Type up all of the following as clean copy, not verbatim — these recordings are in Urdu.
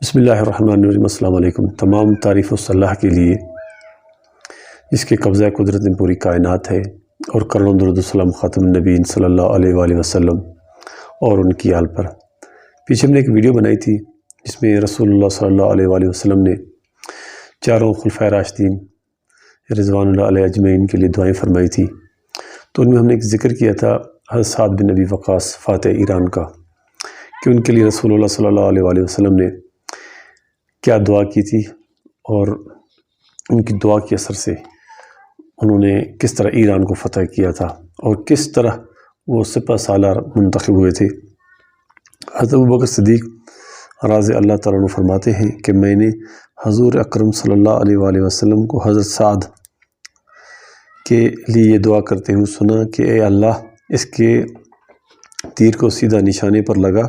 بسم اللہ الرحمن الرحیم۔ السلام علیکم۔ تمام تعریف و صلاح کے لیے جس کے قبضہ قدرت میں پوری کائنات ہے، اور کروڑوں درود و سلام خاتم النبیین صلی اللہ علیہ وآلہ وسلم اور ان کی آل پر۔ پیچھے ہم نے ایک ویڈیو بنائی تھی جس میں رسول اللہ صلی اللہ علیہ وآلہ وسلم نے چاروں خلفائے راشدین رضوان اللہ علیہ اجمعین کے لیے دعائیں فرمائی تھی، تو ان میں ہم نے ایک ذکر کیا تھا حضرت سعد بن ابی وقاص فاتح ایران کا، کہ ان کے لیے رسول اللہ صلی اللہ علیہ وآلہ وسلم نے کیا دعا کی تھی، اور ان کی دعا کے اثر سے انہوں نے کس طرح ایران کو فتح کیا تھا اور کس طرح وہ سپہ سالار منتخب ہوئے تھے۔ حضرت ابوبکر صدیق رضی اللہ تعالیٰ عنہ فرماتے ہیں کہ میں نے حضور اکرم صلی اللہ علیہ وآلہ وسلم کو حضرت سعد کے لیے یہ دعا کرتے ہوئے سنا کہ اے اللہ، اس کے تیر کو سیدھا نشانے پر لگا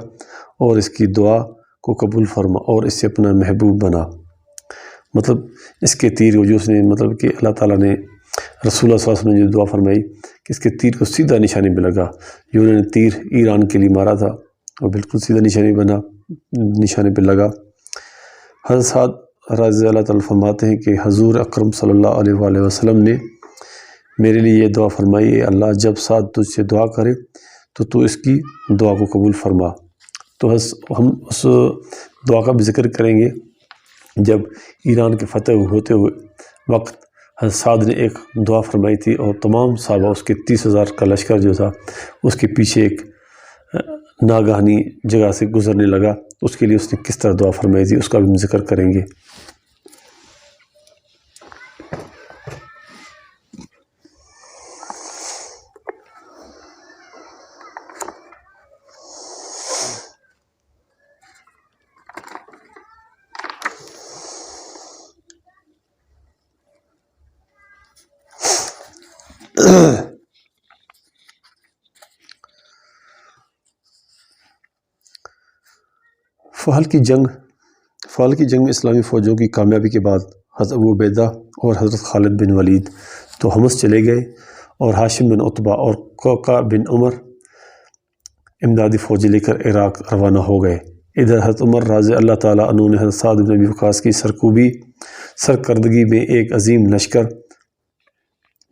اور اس کی دعا کو قبول فرما اور اس سے اپنا محبوب بنا۔ مطلب اس کے تیر کو جو اس نے مطلب کہ اللہ تعالیٰ نے رسول اللہ صلی اللہ علیہ وسلم نے جو دعا فرمائی کہ اس کے تیر کو سیدھا نشانے پہ لگا، جو انہوں نے تیر ایران کے لیے مارا تھا وہ بالکل سیدھا نشانے پہ لگا۔ حضرت سعد رضی اللہ تعالیٰ فرماتے ہیں کہ حضور اکرم صلی اللہ علیہ وآلہ وسلم نے میرے لیے یہ دعا فرمائی، اے اللہ، جب سعد تجھ سے دعا کرے تو اس کی دعا کو قبول فرما۔ تو ہم اس دعا کا بھی ذکر کریں گے جب ایران کے فتح ہوتے ہوئے وقت حضرت سعد نے ایک دعا فرمائی تھی، اور تمام صحابہ اس کے 30,000 کا لشکر جو تھا اس کے پیچھے ایک ناگہانی جگہ سے گزرنے لگا، تو اس کے لیے اس نے کس طرح دعا فرمائی تھی اس کا بھی ہم ذکر کریں گے۔ فال کی جنگ میں اسلامی فوجوں کی کامیابی کے بعد حضرت ابو عبیدہ اور حضرت خالد بن ولید تو حمص چلے گئے، اور ہاشم بن عتبہ اور قعقاع بن عمر امدادی فوجی لے کر عراق روانہ ہو گئے۔ ادھر حضرت عمر رضی اللہ تعالیٰ عنہ نے حضرت سعد بن ابی وقاص کی سرکردگی میں ایک عظیم لشکر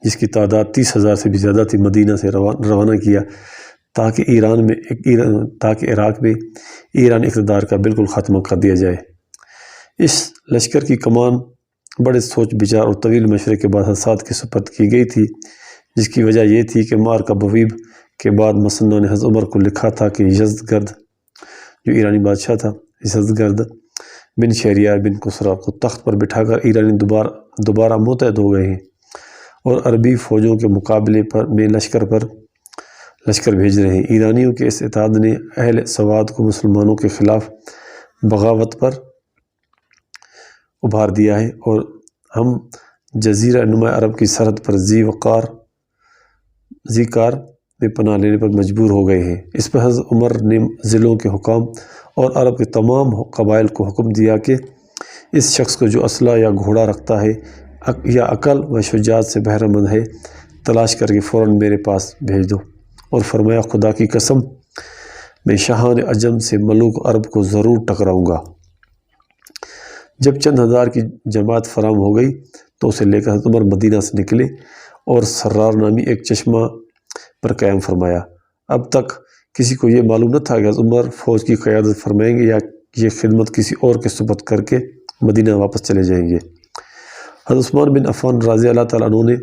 جس کی تعداد 30,000 سے بھی زیادہ تھی مدینہ سے روانہ کیا، تاکہ عراق میں ایران اقتدار کا بالکل خاتمہ کر دیا جائے۔ اس لشکر کی کمان بڑے سوچ بچار اور طویل مشورے کے بعد حضرت سعد کے سپرد کی گئی تھی، جس کی وجہ یہ تھی کہ معرکہ بویب کے بعد مثنیٰ نے حضرت عمر کو لکھا تھا کہ یزدگرد جو ایرانی بادشاہ تھا، یزدگرد بن شہریار بن کسریٰ کو تخت پر بٹھا کر ایرانی دوبارہ متحد ہو گئے ہیں، اور عربی فوجوں کے مقابلے میں لشکر بھیج رہے ہیں۔ ایرانیوں کے اس اتحاد نے اہل سواد کو مسلمانوں کے خلاف بغاوت پر ابھار دیا ہے، اور ہم جزیرہ نما عرب کی سرحد پر ذی قار میں پناہ لینے پر مجبور ہو گئے ہیں۔ اس پر حضرت عمر نے ضلعوں کے حکام اور عرب کے تمام قبائل کو حکم دیا کہ اس شخص کو جو اسلحہ یا گھوڑا رکھتا ہے یا عقل و شجاعت سے بہرہ مند ہے، تلاش کر کے فوراً میرے پاس بھیج دو، اور فرمایا خدا کی قسم میں شاہان عجم سے ملوک عرب کو ضرور ٹکراؤں گا۔ جب چند ہزار کی جماعت فراہم ہو گئی تو اسے لے کر حضرت عمر مدینہ سے نکلے اور سرار نامی ایک چشمہ پر قیام فرمایا۔ اب تک کسی کو یہ معلوم نہ تھا کہ حضرت عمر فوج کی قیادت فرمائیں گے یا یہ خدمت کسی اور کے سپرد کر کے مدینہ واپس چلے جائیں گے۔ حضرت عثمان بن عفان رضی اللہ تعالیٰ عنہ نے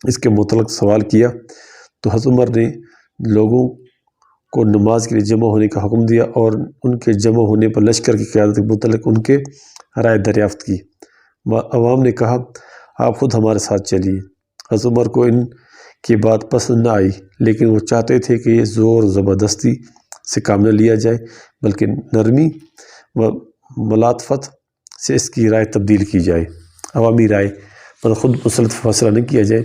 اس کے متعلق سوال کیا، تو حضرت عمر نے لوگوں کو نماز کے لیے جمع ہونے کا حکم دیا، اور ان کے جمع ہونے پر لشکر کی قیادت کے متعلق ان کے رائے دریافت کی۔ عوام نے کہا آپ خود ہمارے ساتھ چلیے۔ حضرت عمر کو ان کی بات پسند نہ آئی، لیکن وہ چاہتے تھے کہ یہ زور زبردستی سے کام نہ لیا جائے، بلکہ نرمی و ملاطفت سے اس کی رائے تبدیل کی جائے۔ عوامی رائے مطلب خود مسلط فیصلہ نہ کیا جائے،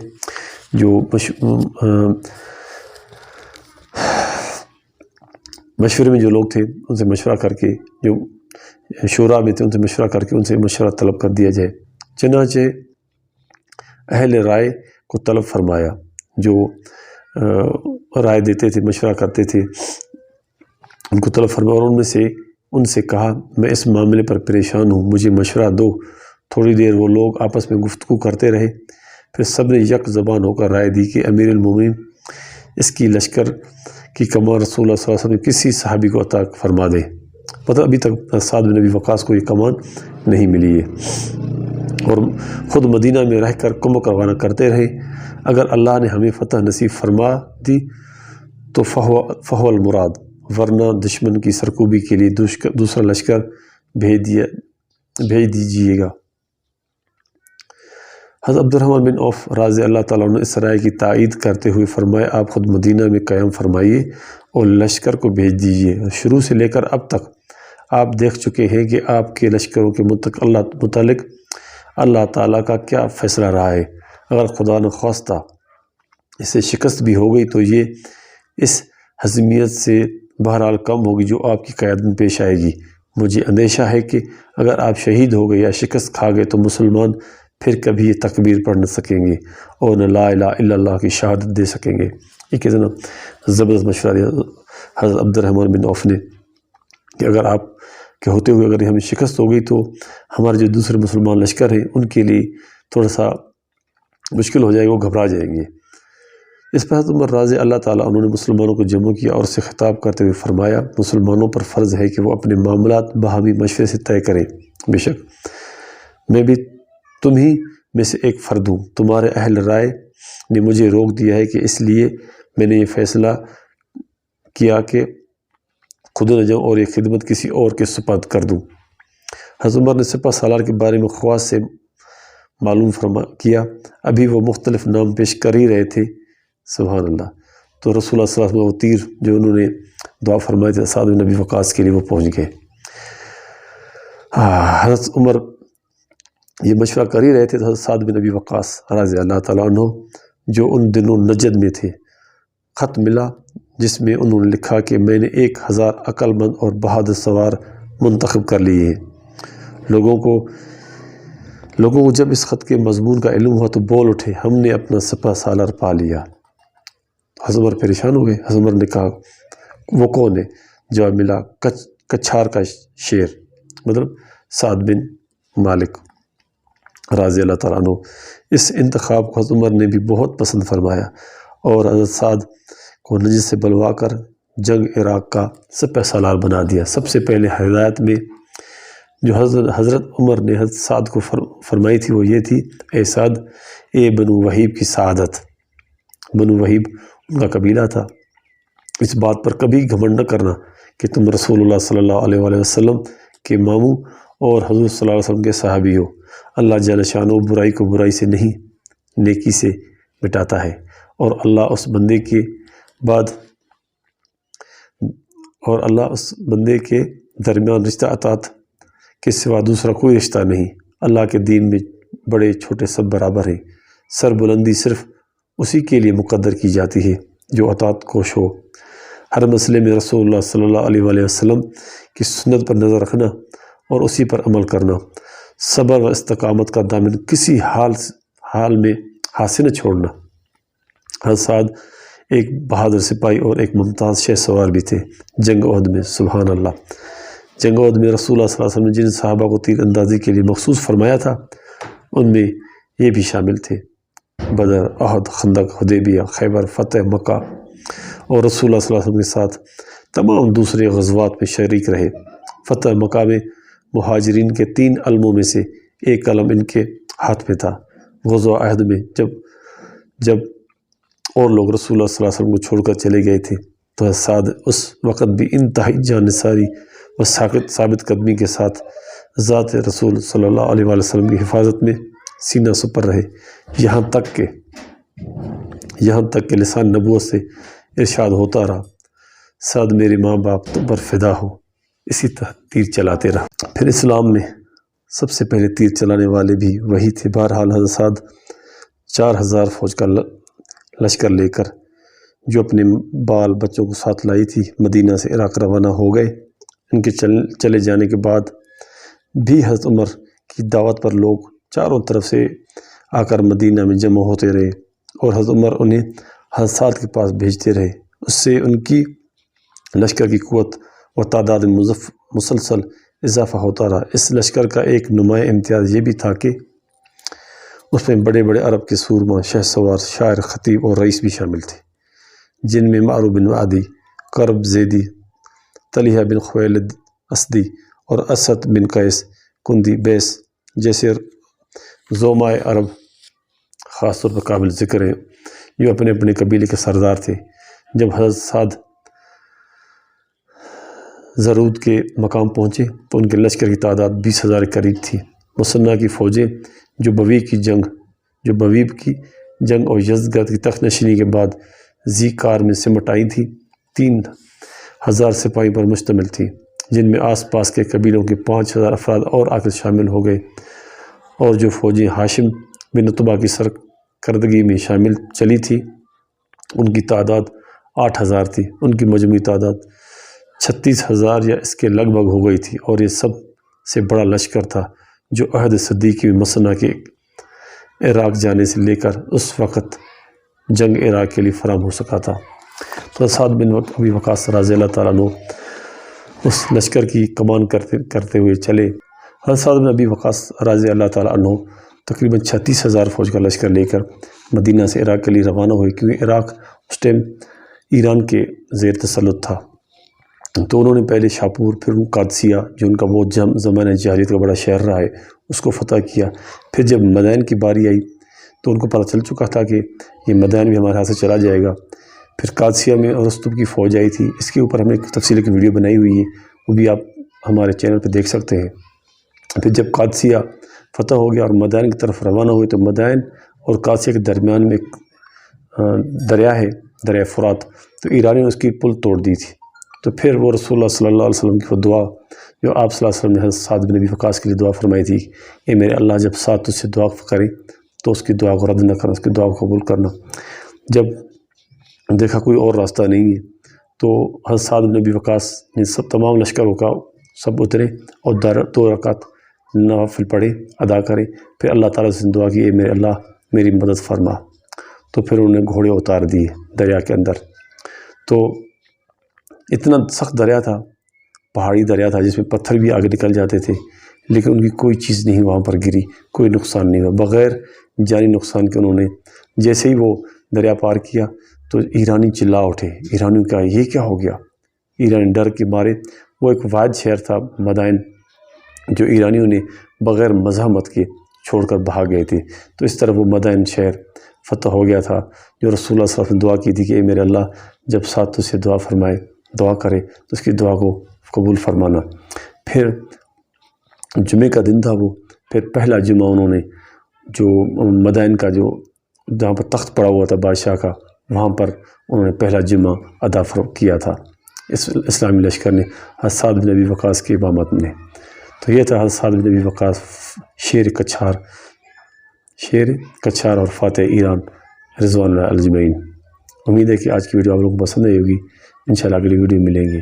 جو مشورے میں جو لوگ تھے ان سے مشورہ کر کے، جو شورا میں تھے ان سے مشورہ کر کے ان سے مشورہ طلب کر دیا جائے۔ چنانچہ اہل رائے کو طلب فرمایا، جو رائے دیتے تھے، مشورہ کرتے تھے، ان کو طلب فرمایا، اور ان میں سے ان سے کہا میں اس معاملے پر پریشان ہوں، مجھے مشورہ دو۔ تھوڑی دیر وہ لوگ آپس میں گفتگو کرتے رہے، پھر سب نے یک زبان ہو کر رائے دی کہ امیر المومنین اس کی لشکر کی کمان رسول اللہ صلی اللہ علیہ وسلم کسی صحابی کو عطا فرما دے۔ مطلب ابھی تک سعد بن ابی وقاص کو یہ کمان نہیں ملی ہے، اور خود مدینہ میں رہ کر کمک روانہ کرتے رہے۔ اگر اللہ نے ہمیں فتح نصیب فرما دی تو فہو المراد، ورنہ دشمن کی سرکوبی کے لیے دوسرا لشکر بھیج دیجیے گا۔ حضرت عبد الرحمن بن عوف رضی اللہ تعالیٰ عنہ اس رائے کی تائید کرتے ہوئے فرمایا آپ خود مدینہ میں قیام فرمائیے اور لشکر کو بھیج دیجیے۔ شروع سے لے کر اب تک آپ دیکھ چکے ہیں کہ آپ کے لشکروں کے متعلق اللہ تعالیٰ کا کیا فیصلہ رہا ہے۔ اگر خدا نخواستہ اسے شکست بھی ہو گئی تو یہ اس حزمیت سے بہرحال کم ہوگی جو آپ کی قیادت میں پیش آئے گی۔ مجھے اندیشہ ہے کہ اگر آپ شہید ہو گئے یا شکست کھا گئے تو مسلمان پھر کبھی یہ تکبیر پڑھ نہ سکیں گے اور نہ لا الہ الا اللہ کی شہادت دے سکیں گے۔ یہ کتنا زبردست مشورہ دیا حضرت عبد الرحمن بن عوف نے کہ اگر آپ کے ہوتے ہوئے اگر ہمیں شکست ہو گئی تو ہمارے جو دوسرے مسلمان لشکر ہیں ان کے لیے تھوڑا سا مشکل ہو جائے گا، وہ گھبرا جائیں گے۔ اس پر حضرت عمر رضی اللہ تعالیٰ انہوں نے مسلمانوں کو جمع کیا اور سے خطاب کرتے ہوئے فرمایا مسلمانوں پر فرض ہے کہ وہ اپنے معاملات باہمی مشورے سے طے کریں۔ بے شک میں بھی تم ہی میں سے ایک فرد ہوں، تمہارے اہل رائے نے مجھے روک دیا ہے کہ اس لیے میں نے یہ فیصلہ کیا کہ خود نہ جاؤں اور یہ خدمت کسی اور کے سپرد کر دوں۔ حضرت عمر نے سپہ سالار کے بارے میں خواص سے معلوم کیا، ابھی وہ مختلف نام پیش کر ہی رہے تھے۔ سبحان اللہ۔ تو رسول اللہ صلی اللہ علیہ وسلم وہ تیر جو انہوں نے دعا فرمائے تھے سعد بن ابی وقاص کے لیے وہ پہنچ گئے۔ حضرت عمر یہ مشورہ کر ہی رہے تھے تو حضرت سعد بن ابی وقاص رضی اللہ تعالیٰ عنہ جو ان دنوں نجد میں تھے، خط ملا جس میں انہوں نے لکھا کہ میں نے 1000 عقل مند اور بہادر سوار منتخب کر لیے ہیں۔ لوگوں کو جب اس خط کے مضمون کا علم ہوا تو بول اٹھے ہم نے اپنا سپہ سالار پا لیا۔ حضرت عمر پریشان ہو گئے۔ حضرت عمر نے کہا وہ کون ہے؟ جواب ملا کچھار کا شیر، مطلب سعد بن مالک رضی اللہ تعالیٰ عنہ۔ اس انتخاب کو حضرت عمر نے بھی بہت پسند فرمایا اور حضرت سعد کو نجد سے بلوا کر جنگ عراق کا سپہ سالار بنا دیا۔ سب سے پہلے ہدایت میں جو حضرت عمر نے حضرت سعد کو فرمائی تھی وہ یہ تھی اے سعد، اے بنو وہیب کی سعادت۔ بنو وہیب ان کا قبیلہ تھا۔ اس بات پر کبھی گھمنڈ نہ کرنا کہ تم رسول اللہ صلی اللہ علیہ وآلہ وسلم کے ماموں اور حضور صلی اللہ علیہ وسلم کے صحابی ہو۔ اللہ جل شانہ برائی کو برائی سے نہیں نیکی سے مٹاتا ہے، اور اللہ اس بندے کے درمیان رشتہ اطاعت کے سوا دوسرا کوئی رشتہ نہیں۔ اللہ کے دین میں بڑے چھوٹے سب برابر ہیں، سر بلندی صرف اسی کے لیے مقدر کی جاتی ہے جو اطاعت کوش ہو۔ ہر مسئلے میں رسول اللہ صلی اللہ علیہ وآلہ وسلم کی سنت پر نظر رکھنا اور اسی پر عمل کرنا، صبر و استقامت کا دامن کسی حال میں ہاتھ سے نہ چھوڑنا۔ حضرت سعد ایک بہادر سپاہی اور ایک ممتاز شہ سوار بھی تھے۔ جنگ احد میں سبحان اللہ، جنگ احد میں رسول اللہ صلی اللہ علیہ وسلم نے جن صحابہ کو تیر اندازی کے لیے مخصوص فرمایا تھا ان میں یہ بھی شامل تھے۔ بدر، احد، خندق، حدیبیہ، خیبر، فتح مکہ اور رسول اللہ صلی اللہ علیہ وسلم کے ساتھ تمام دوسرے غزوات میں شریک رہے۔ فتح مکہ میں مہاجرین کے 3 علموں میں سے ایک علم ان کے ہاتھ میں تھا۔ غزوہ احد میں جب اور لوگ رسول اللہ صلی اللہ علیہ وسلم کو چھوڑ کر چلے گئے تھے تو سعد اس وقت بھی انتہائی جانثاری و ثابت قدمی کے ساتھ ذات رسول صلی اللہ علیہ وآلہ وسلم کی حفاظت میں سینہ سپر رہے، یہاں تک کہ لسان نبوت سے ارشاد ہوتا رہا سعد میرے ماں باپ تم پر فدا ہو، اسی طرح تیر چلاتے رہا۔ پھر اسلام میں سب سے پہلے تیر چلانے والے بھی وہی تھے۔ بہرحال حضرت سعد 4000 فوج کا لشکر لے کر جو اپنے بال بچوں کو ساتھ لائی تھی مدینہ سے عراق روانہ ہو گئے۔ ان کے چلے جانے کے بعد بھی حضرت عمر کی دعوت پر لوگ چاروں طرف سے آ کر مدینہ میں جمع ہوتے رہے اور حضرت عمر انہیں حضرت سعد کے پاس بھیجتے رہے۔ اس سے ان کی لشکر کی قوت و تعداد مسلسل اضافہ ہوتا رہا۔ اس لشکر کا ایک نمایاں امتیاز یہ بھی تھا کہ اس میں بڑے بڑے عرب کے سورما، شہ سوار، شاعر، خطیب اور رئیس بھی شامل تھے، جن میں معروف بن عدی، کرب زیدی، طلحہ بن خویلد اسدی اور اسد بن قیس کندی بیس جیسے زعمائے عرب خاص طور پر قابل ذکر ہیں، جو اپنے اپنے قبیلے کے سردار تھے۔ جب حضرت سعد زرود کے مقام پہنچے تو ان کے لشکر کی تعداد 20,000 کے قریب تھی۔ مسنہ کی فوجیں جو بویب کی جنگ اور یزدگرد کی تخت نشینی کے بعد ذی قار میں سمٹ آئی تھیں، 3,000 سپاہی پر مشتمل تھی، جن میں آس پاس کے قبیلوں کے 5,000 افراد اور آ کر شامل ہو گئے، اور جو فوجیں ہاشم بن عتبہ کی سرکردگی میں شامل چلی تھی ان کی تعداد 8,000 تھی۔ ان کی مجموعی تعداد 36,000 یا اس کے لگ بھگ ہو گئی تھی، اور یہ سب سے بڑا لشکر تھا جو عہد صدیقی میں مسنہ کے عراق جانے سے لے کر اس وقت جنگ عراق کے لیے فراہم ہو سکا تھا۔ تو سعد بن ابی وقاص رضی اللہ تعالیٰ عنہ اس لشکر کی کمان کرتے ہوئے چلے۔ حضرت سعد بن ابی وقاص رضی اللہ تعالیٰ عنہ تقریباً 36,000 فوج کا لشکر لے کر مدینہ سے عراق کے لیے روانہ ہوئے، کیونکہ عراق اس ٹائم ایران کے زیر تسلط تھا۔ تو انہوں نے پہلے شاپور، پھر قادسیہ جو ان کا بہت زمانہ جاہلیت کا بڑا شہر رہا ہے، اس کو فتح کیا۔ پھر جب مدائن کی باری آئی تو ان کو پتہ چل چکا تھا کہ یہ مدائن بھی ہمارے ہاتھ سے چلا جائے گا۔ پھر قادسیہ میں رستم کی فوج آئی تھی، اس کے اوپر ہم نے تفصیل کی ویڈیو بنائی ہوئی ہے، وہ بھی آپ ہمارے چینل پہ دیکھ سکتے ہیں۔ پھر جب قادسیہ فتح ہو گیا اور مدائن کی طرف روانہ ہوئے تو مدائن اور قادسیہ کے درمیان میں ایک دریا ہے، دریا فرات، تو ایرانیوں نے اس کی پل توڑ دی تھی۔ تو پھر وہ رسول اللہ صلی اللہ علیہ وسلم کی وہ دعا جو آپ صلی اللہ علیہ وسلم نے حضرت سعد بن ابی وقاص کے لیے دعا فرمائی تھی، اے میرے اللہ جب سعد تجھ سے دعا کرے تو اس کی دعا کو رد نہ کرنا، اس کی دعا کو قبول کرنا۔ جب دیکھا کوئی اور راستہ نہیں ہے تو حضرت سعد بن ابی وقاص نے تمام لشکروں کا سب اترے اور 2 رکعت نوافل پڑھے، ادا کرے، پھر اللہ تعالیٰ سے دعا کی، اے میرے اللہ میری مدد فرما۔ تو پھر انہوں نے گھوڑے اتار دیے دریا کے اندر۔ تو اتنا سخت دریا تھا، پہاڑی دریا تھا، جس میں پتھر بھی آگے نکل جاتے تھے، لیکن ان کی کوئی چیز نہیں وہاں پر گری، کوئی نقصان نہیں ہوا، بغیر جانی نقصان کے انہوں نے جیسے ہی وہ دریا پار کیا تو ایرانی چلا اٹھے۔ ایرانیوں کا یہ کیا ہو گیا؟ ایرانی ڈر کے مارے، وہ ایک واحد شہر تھا مدائن جو ایرانیوں نے بغیر مزاحمت کے چھوڑ کر بھاگ گئے تھے۔ تو اس طرح وہ مدائن شہر فتح ہو گیا تھا، جو رسول اللہ صلی اللہ علیہ وسلم نے دعا کی تھی کہ اے میرے اللہ جب سعد تجھ سے دعا کرے تو اس کی دعا کو قبول فرمانا۔ پھر جمعے کا دن تھا وہ، پھر پہلا جمعہ انہوں نے جو مدائن کا جو جہاں پر تخت پڑا ہوا تھا بادشاہ کا، وہاں پر انہوں نے پہلا جمعہ ادا کیا تھا اس اسلامی لشکر نے حضرت سعد بن ابی وقاص کی امامت میں۔ تو یہ تھا حضرت سعد بن ابی وقاص، شیر کچھار اور فاتح ایران رضوان اللہ اجمعین۔ امید ہے کہ آج کی ویڈیو آپ لوگوں کو پسند آئی ہوگی۔ انشاءاللہ اگلی ویڈیو ملیں گے۔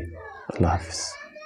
اللہ حافظ۔